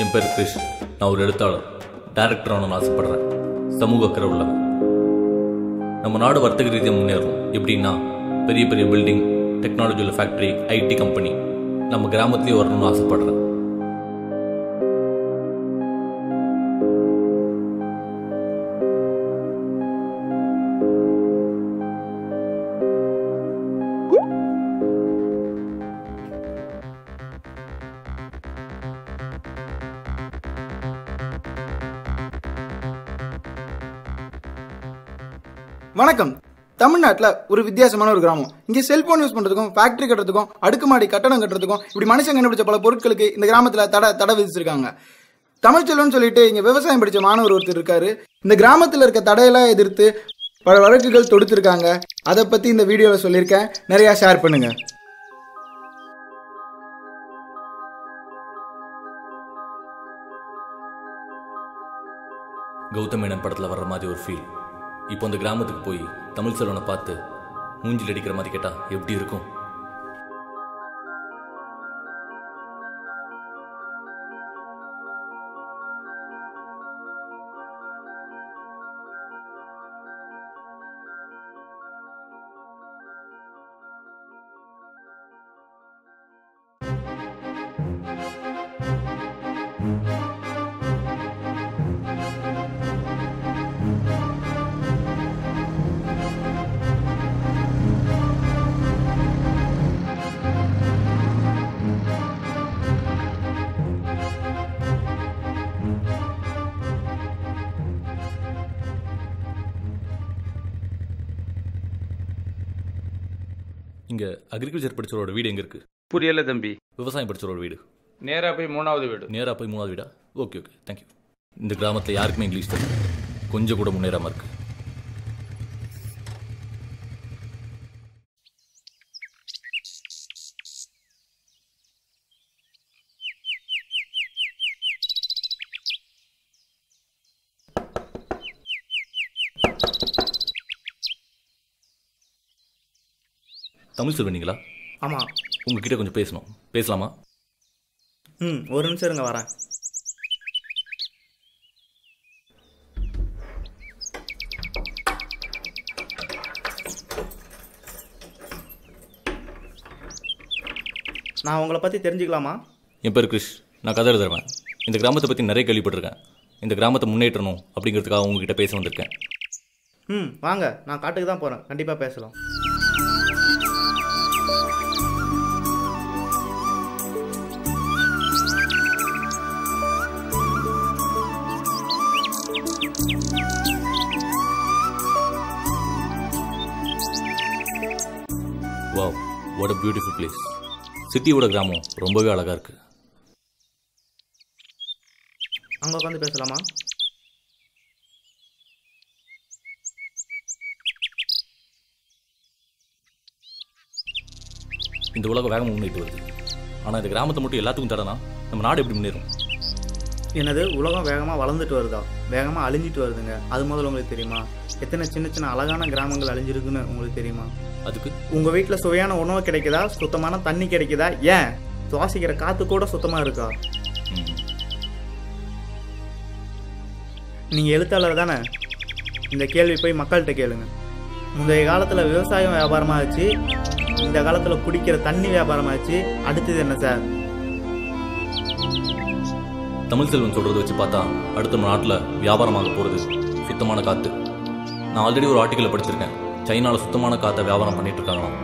என் பேர் கிரிஷ். நான் ஒரு எழுத்தாளர், டைரக்டர் ஆகணும்னு ஆசைப்படுறேன். சமூக அக்கறை உள்ளவன். நம்ம நாடு வர்த்தக ரீதியாக முன்னேறும். எப்படின்னா, பெரிய பெரிய பில்டிங், டெக்னாலஜியில் ஃபேக்ட்ரி, ஐடி கம்பெனி நம்ம கிராமத்துலேயே வரணும்னு ஆசைப்படுறேன். வணக்கம். தமிழ்நாட்டில் ஒரு வித்தியாசமான ஒரு கிராமம். இங்கே செல்போன் யூஸ் பண்ணுறதுக்கும், ஃபேக்டரி கட்டுறதுக்கும், அடுக்குமாடி கட்டடம் கட்டுறதுக்கும், இப்படி மனுஷன் கண்டுபிடிச்ச பல பொருட்களுக்கு இந்த கிராமத்தில் தடை விதிச்சிருக்காங்க. தமிழ்ச்செல்வன் சொல்லிட்டு இங்கே விவசாயம் படித்த மாணவர் ஒருத்தர் இருக்காரு. இந்த கிராமத்தில் இருக்க தடையெல்லாம் எதிர்த்து பல வழக்குகள் தொடுத்திருக்காங்க. அதை பற்றி இந்த வீடியோவில் சொல்லியிருக்கேன். நிறையா ஷேர் பண்ணுங்க. கௌதம் மேனன் படத்தில் வர்ற மாதிரி ஒரு ஃபீல். இப்போ அந்த கிராமத்துக்கு போய் தமிழ்ச்செல்வனை பார்த்து மூஞ்சில் அடிக்கிற மாதிரி கேட்டா எப்படி இருக்கும்? இங்கே அக்ரிகல்ச்சர் படிச்சவரோட வீடு எங்கே இருக்குது? புரியல தம்பி. விவசாயம் படிச்சவரோட வீடு. நேராக போய் மூணாவது வீடு. நேராக போய் மூணாவது வீடா? Okay okay, thank you. இந்த கிராமத்தில் யாருக்குமே இங்கிலீஷ் தெரியும். கொஞ்சம் கூட முன்னேறாமல் இருக்கு. தமிழ்ச்செல்வன் நீங்களா? ஆமாம். உங்ககிட்ட கொஞ்சம் பேசணும். பேசலாமா? ஒரு நிமிஷம் இருங்க, வரேன். நான் உங்களை பற்றி தெரிஞ்சுக்கலாமா? என் பேர் கிரிஷ். நான் கதை எழுதுறேன். இந்த கிராமத்தை பற்றி நிறைய கேள்விப்பட்டிருக்கேன். இந்த கிராமத்தை முன்னேற்றணும் அப்படிங்கிறதுக்காக உங்ககிட்ட பேச வந்திருக்கேன். வாங்க, நான் காட்டுக்கு தான் போகிறேன். கண்டிப்பாக பேசலாம். Wow, what a beautiful place. சிட்டியோட கிராமம் ரொம்பவே அழகாக இருக்குது. அங்கே உட்காந்து பேசலாமா? இந்த உலகம் வேகமாக முன்னேறிட்டு வருது. ஆனால் இந்த கிராமத்தை மட்டும் எல்லாத்துக்கும் தடனா நம்ம நாடு எப்படி முன்னேறும்? என்னது, உலகம் வேகமாக வளர்ந்துட்டு வருதா? வேகமாக அழிஞ்சிட்டு வருதுங்க. அது முதல்ல உங்களுக்கு தெரியுமா? எத்தனை சின்ன சின்ன அழகான கிராமங்கள் அழிஞ்சிருக்குன்னு உங்களுக்கு தெரியுமா? அதுக்கு உங்கள் வீட்டில் சுவையான உணவு கிடைக்குதா? சுத்தமான தண்ணி கிடைக்குதா? ஏன் சுவாசிக்கிற காற்று கூட சுத்தமாக இருக்கா? நீங்கள் எழுத்தாளர் தானே? இந்த கேள்வி போய் மக்கள்கிட்ட கேளுங்க. முந்தைய காலத்தில் விவசாயம் வியாபாரமாகிடுச்சு, இந்த காலத்தில் குடிக்கிற தண்ணி வியாபாரமாகிடுச்சு. அடுத்தது என்ன சார்? தமிழ்ச்செல்வன் சொல்கிறத வச்சு பார்த்தா அடுத்த நாட்டில் வியாபாரமாக போகிறது சுத்தமான காற்று. நான் ஆல்ரெடி ஒரு ஆர்டிக்கலை படிச்சிருக்கேன். சைனாவில் சுத்தமான காற்றை வியாபாரம் பண்ணிட்டு இருக்காங்களாம்.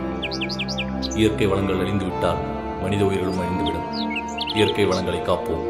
இயற்கை வளங்கள் அழிந்து விட்டால் மனித உயிர்களும் அழிந்துவிடும். இயற்கை வளங்களை காப்போம்.